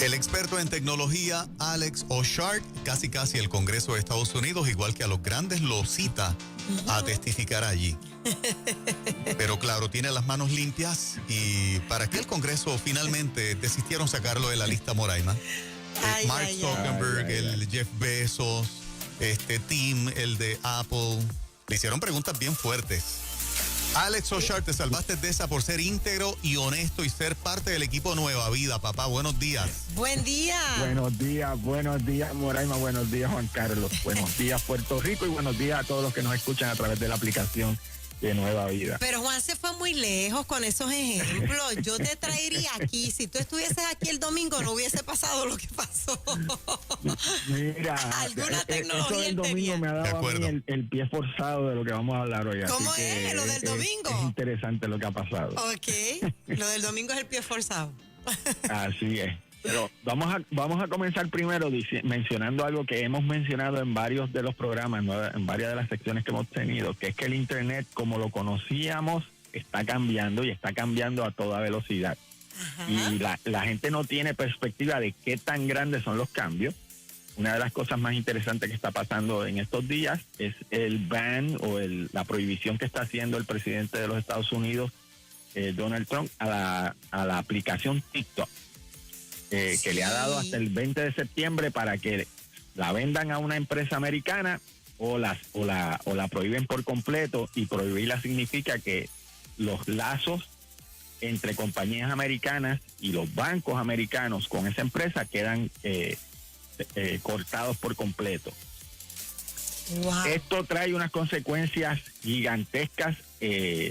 El experto en tecnología Alex Ochart, casi el Congreso de Estados Unidos, igual que a los grandes, lo cita a testificar allí. Pero claro, tiene las manos limpias. ¿Y para qué el Congreso finalmente desistieron sacarlo de la lista Moraima? Mark Zuckerberg, el Jeff Bezos, Tim, el de Apple, le hicieron preguntas bien fuertes. Alex Ochart, te salvaste de esa por ser íntegro y honesto y ser parte del equipo Nueva Vida, papá. Buenos días. Buen día. Buenos días, Moraima. Buenos días, Juan Carlos. Buenos días, Puerto Rico. Y buenos días a todos los que nos escuchan a través de la aplicación de Nueva Vida. Pero Juan se fue muy lejos con esos ejemplos. Yo te traería aquí. Si tú estuvieses aquí el domingo, no hubiese pasado lo que pasó. Mira, alguna tecnología eso del domingo me ha dado a mí el pie forzado de lo que vamos a hablar hoy. ¿Cómo es lo del domingo? Es interesante lo que ha pasado. Ok, lo del domingo es el pie forzado. Así es. Pero vamos a comenzar primero mencionando algo que hemos mencionado en varios de los programas, ¿no? En varias de las secciones que hemos tenido, que es que el Internet, como lo conocíamos, está cambiando y está cambiando a toda velocidad. Ajá. Y la gente no tiene perspectiva de qué tan grandes son los cambios. Una de las cosas más interesantes que está pasando en estos días es el ban o la prohibición que está haciendo el presidente de los Estados Unidos, Donald Trump, a la aplicación TikTok. Que le ha dado hasta el 20 de septiembre para que la vendan a una empresa americana o la prohíben por completo, y prohibirla significa que los lazos entre compañías americanas y los bancos americanos con esa empresa quedan cortados por completo. Wow. Esto trae unas consecuencias gigantescas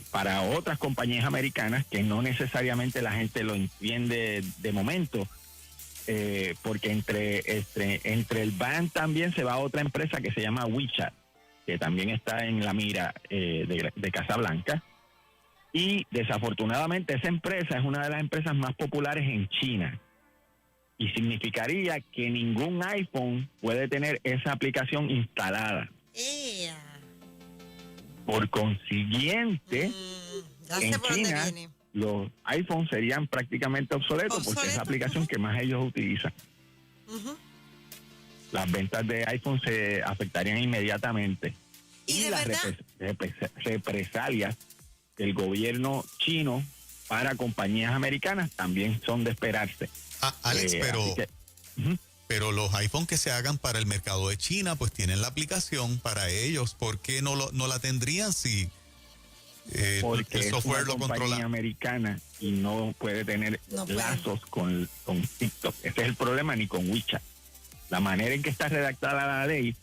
para otras compañías americanas que no necesariamente la gente lo entiende de momento. Porque entre el ban también se va a otra empresa que se llama WeChat, que también está en la mira de Casablanca, y desafortunadamente esa empresa es una de las empresas más populares en China, y significaría que ningún iPhone puede tener esa aplicación instalada. Por consiguiente, en China los iPhones serían prácticamente obsoletos porque es la aplicación que más ellos utilizan. Las ventas de iPhone se afectarían inmediatamente. Y las represalias del gobierno chino para compañías americanas también son de esperarse. Alex, pero los iPhones que se hagan para el mercado de China, pues tienen la aplicación para ellos. ¿Por qué no la tendrían si porque el software es una compañía americana y no puede tener lazos con TikTok? Ese es el problema, ni con WeChat. La manera en que está redactada la ley,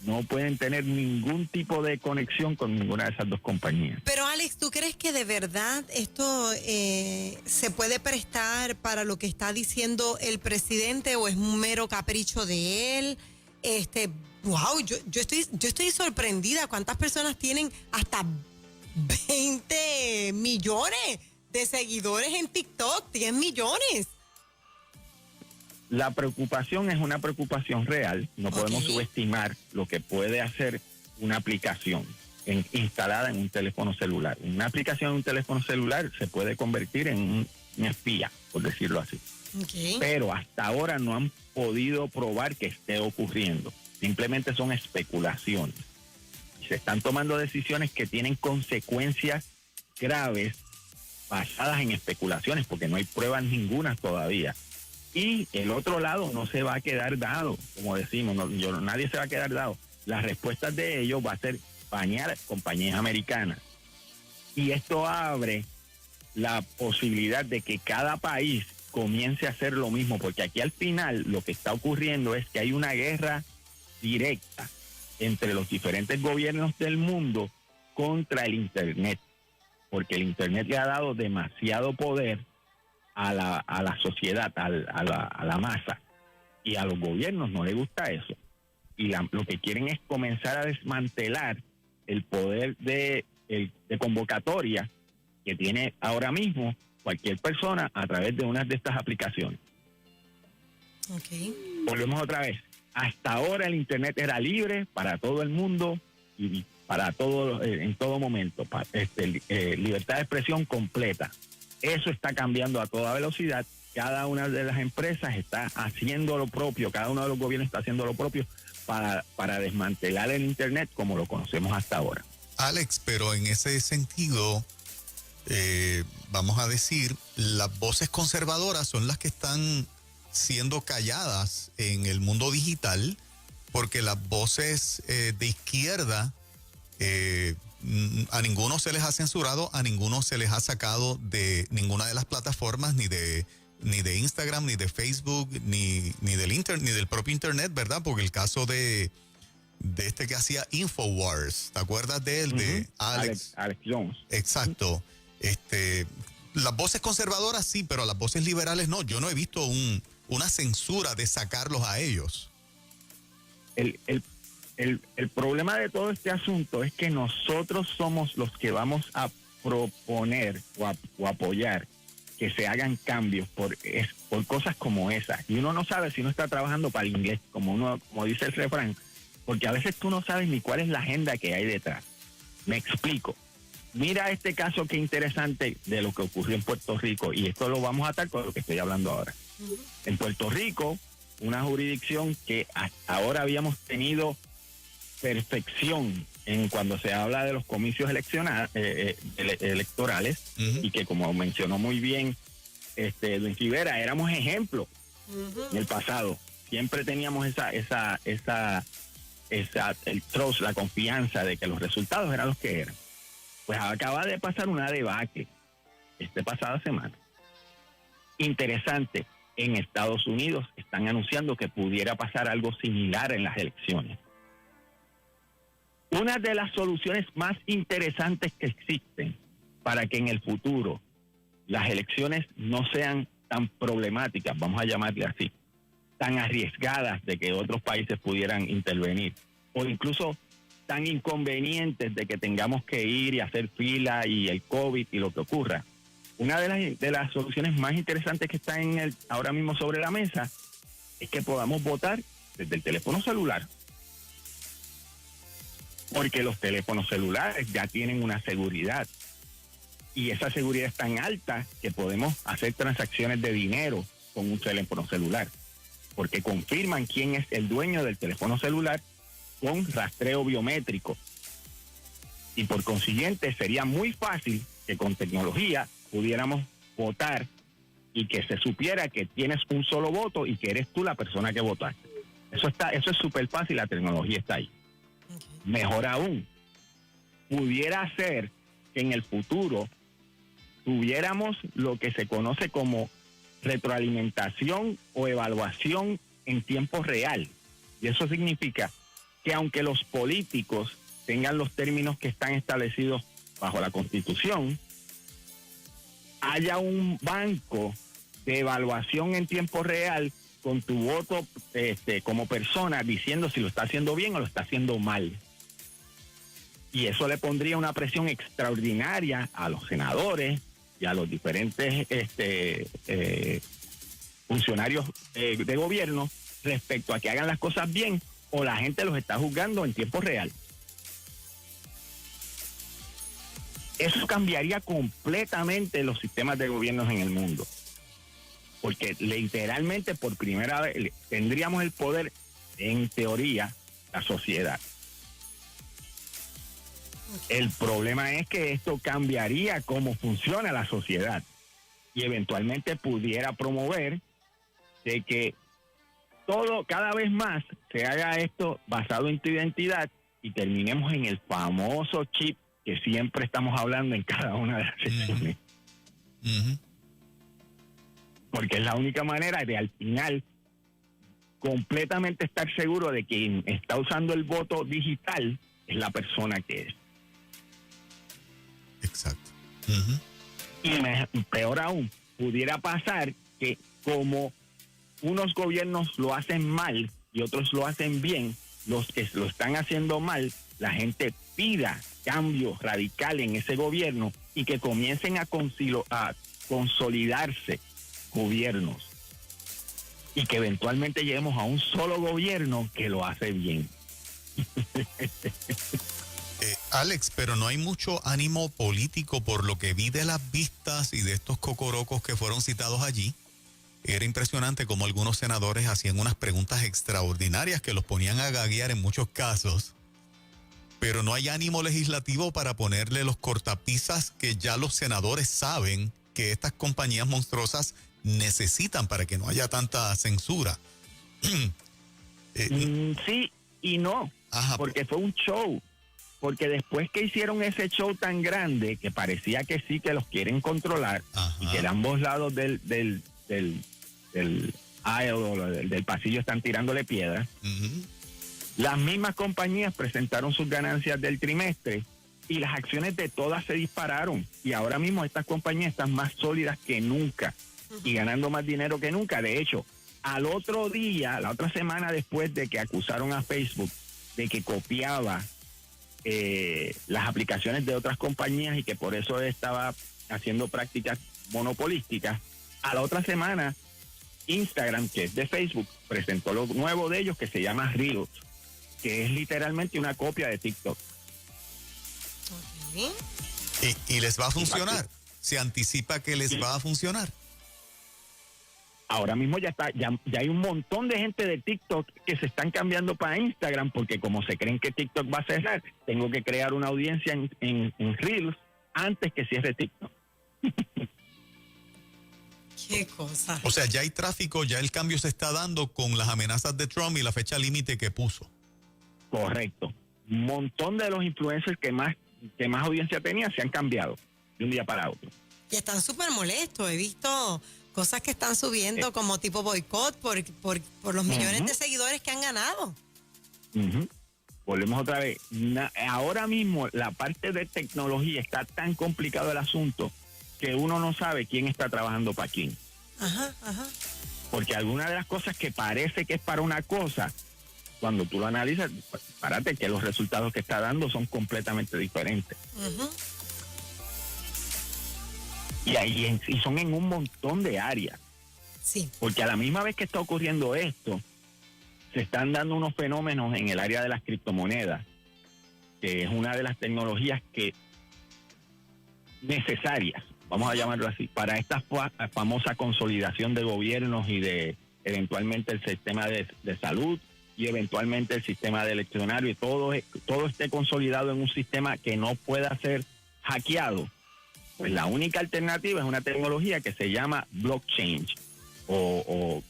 no pueden tener ningún tipo de conexión con ninguna de esas dos compañías. Pero Alex, ¿tú crees que de verdad esto se puede prestar para lo que está diciendo el presidente, o es un mero capricho de él? Wow, yo estoy sorprendida. ¿Cuántas personas tienen hasta 20 millones de seguidores en TikTok? 10 millones. La preocupación es una preocupación real. No podemos subestimar lo que puede hacer una aplicación instalada en un teléfono celular. Una aplicación en un teléfono celular se puede convertir en un espía, por decirlo así. Pero hasta ahora no han podido probar que esté ocurriendo. Simplemente son especulaciones. Se están tomando decisiones que tienen consecuencias graves basadas en especulaciones, porque no hay pruebas ninguna todavía. Y el otro lado no se va a quedar dado, como decimos, nadie se va a quedar dado. Las respuestas de ellos va a ser bañar compañías americanas. Y esto abre la posibilidad de que cada país comience a hacer lo mismo, porque aquí al final lo que está ocurriendo es que hay una guerra directa entre los diferentes gobiernos del mundo contra el Internet, porque el Internet le ha dado demasiado poder a la sociedad, a la masa, y a los gobiernos no les gusta eso, y lo que quieren es comenzar a desmantelar el poder de convocatoria que tiene ahora mismo cualquier persona a través de una de estas aplicaciones. Volvemos otra vez. Hasta ahora el Internet era libre para todo el mundo y para todo, en todo momento, libertad de expresión completa. Eso está cambiando a toda velocidad, cada una de las empresas está haciendo lo propio, cada uno de los gobiernos está haciendo lo propio para desmantelar el Internet como lo conocemos hasta ahora. Alex, pero en ese sentido, vamos a decir, las voces conservadoras son las que están siendo calladas en el mundo digital, porque las voces de izquierda, a ninguno se les ha censurado, a ninguno se les ha sacado de ninguna de las plataformas, ni de Instagram, ni de Facebook, ni del propio Internet, ¿verdad? Porque el caso de este que hacía Infowars, ¿te acuerdas de él? De Alex Jones. Exacto. Las voces conservadoras sí, pero las voces liberales no. Yo no he visto una censura de sacarlos a ellos. El problema de todo este asunto es que nosotros somos los que vamos a proponer o apoyar que se hagan cambios por cosas como esas. Y uno no sabe si uno está trabajando para el inglés, como dice el refrán, porque a veces tú no sabes ni cuál es la agenda que hay detrás. Me explico. Mira este caso que interesante de lo que ocurrió en Puerto Rico, y esto lo vamos a atar con lo que estoy hablando ahora. En Puerto Rico, una jurisdicción que hasta ahora habíamos tenido perfección en cuando se habla de los comicios electorales, y que, como mencionó muy bien Edwin Rivera, éramos ejemplo en el pasado. Siempre teníamos el trust, la confianza de que los resultados eran los que eran. Pues acaba de pasar una debacle pasada semana. Interesante, en Estados Unidos están anunciando que pudiera pasar algo similar en las elecciones. Una de las soluciones más interesantes que existen para que en el futuro las elecciones no sean tan problemáticas, vamos a llamarle así, tan arriesgadas de que otros países pudieran intervenir, o incluso tan inconvenientes de que tengamos que ir y hacer fila y el COVID y lo que ocurra. Una de las soluciones más interesantes que están ahora mismo sobre la mesa es que podamos votar desde el teléfono celular. Porque los teléfonos celulares ya tienen una seguridad. Y esa seguridad es tan alta que podemos hacer transacciones de dinero con un teléfono celular. Porque confirman quién es el dueño del teléfono celular con rastreo biométrico. Y por consiguiente sería muy fácil que con tecnología pudiéramos votar y que se supiera que tienes un solo voto y que eres tú la persona que votaste. Eso es súper fácil, la tecnología está ahí. Mejor aún, pudiera ser que en el futuro tuviéramos lo que se conoce como retroalimentación o evaluación en tiempo real. Y eso significa que aunque los políticos tengan los términos que están establecidos bajo la Constitución, haya un banco de evaluación en tiempo real con tu voto como persona, diciendo si lo está haciendo bien o lo está haciendo mal. Y eso le pondría una presión extraordinaria a los senadores y a los diferentes funcionarios de gobierno respecto a que hagan las cosas bien, o la gente los está juzgando en tiempo real. Eso cambiaría completamente los sistemas de gobiernos en el mundo. Porque literalmente por primera vez tendríamos el poder, en teoría, la sociedad. El problema es que esto cambiaría cómo funciona la sociedad y eventualmente pudiera promover de que cada vez más se haga esto basado en tu identidad y terminemos en el famoso chip que siempre estamos hablando en cada una de las secciones. Porque es la única manera de al final completamente estar seguro de que quien está usando el voto digital es la persona que es. Exacto. Y peor aún, pudiera pasar que como unos gobiernos lo hacen mal y otros lo hacen bien, los que lo están haciendo mal, la gente pida cambio radical en ese gobierno y que comiencen a consolidarse gobiernos y que eventualmente lleguemos a un solo gobierno que lo hace bien. Alex, pero no hay mucho ánimo político por lo que vi de las vistas y de estos cocorocos que fueron citados allí. era impresionante cómo algunos senadores hacían unas preguntas extraordinarias que los ponían a gaguear en muchos casos. Pero no hay ánimo legislativo para ponerle los cortapisas que ya los senadores saben que estas compañías monstruosas necesitan para que no haya tanta censura. Sí y no, Ajá, porque fue un show. Porque después que hicieron ese show tan grande, que parecía que sí que los quieren controlar, ajá. y que de ambos lados del aisle o del pasillo están tirándole piedras, Ujú. las mismas compañías presentaron sus ganancias del trimestre y las acciones de todas se dispararon. Y ahora mismo estas compañías están más sólidas que nunca y ganando más dinero que nunca. De hecho, al otro día, la otra semana después de que acusaron a Facebook de que copiaba las aplicaciones de otras compañías y que por eso estaba haciendo prácticas monopolísticas, a la otra semana Instagram, que es de Facebook, presentó lo nuevo de ellos que se llama Reels, que es literalmente una copia de TikTok. Ok. Y les va a funcionar. Se anticipa que les va a funcionar. Ahora mismo ya hay un montón de gente de TikTok que se están cambiando para Instagram porque como se creen que TikTok va a cerrar, tengo que crear una audiencia en Reels antes que cierre TikTok. Qué cosa. O sea, ya hay tráfico, ya el cambio se está dando con las amenazas de Trump y la fecha límite que puso. Correcto. Un montón de los influencers que más audiencia tenía se han cambiado de un día para otro. Y están súper molestos. He visto cosas que están subiendo como tipo boicot por los millones de seguidores que han ganado. Ujú. Volvemos otra vez. Ahora mismo la parte de tecnología está tan complicado el asunto que uno no sabe quién está trabajando para quién. Ajá, ajá. Porque alguna de las cosas que parece que es para una cosa, cuando tú lo analizas, párate que los resultados que está dando son completamente diferentes. Ujú. Y son en un montón de áreas. Sí. Porque a la misma vez que está ocurriendo esto, se están dando unos fenómenos en el área de las criptomonedas, que es una de las tecnologías que necesarias, vamos a llamarlo así, para esta famosa consolidación de gobiernos y de eventualmente el sistema de salud y eventualmente el sistema de eleccionario y todo esté consolidado en un sistema que no pueda ser hackeado. Pues la única alternativa es una tecnología que se llama blockchain o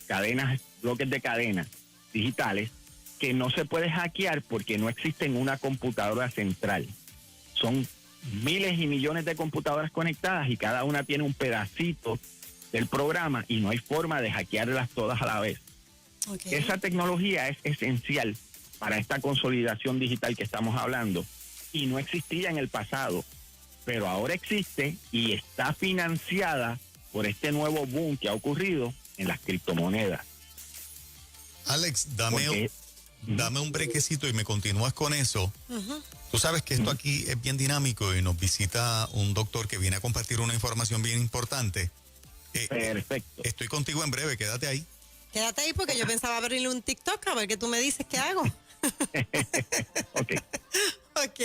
bloques de cadenas digitales que no se puede hackear porque no existe en una computadora central. Son miles y millones de computadoras conectadas y cada una tiene un pedacito del programa y no hay forma de hackearlas todas a la vez. Okay. Esa tecnología es esencial para esta consolidación digital que estamos hablando y no existía en el pasado, pero ahora existe y está financiada por este nuevo boom que ha ocurrido en las criptomonedas. Alex, dame un brequecito y me continúas con eso. Ujú. Tú sabes que esto aquí es bien dinámico y nos visita un doctor que viene a compartir una información bien importante. Perfecto. Estoy contigo en breve, quédate ahí. Quédate ahí porque yo pensaba abrirle un TikTok a ver qué tú me dices qué hago. Ok. Ok.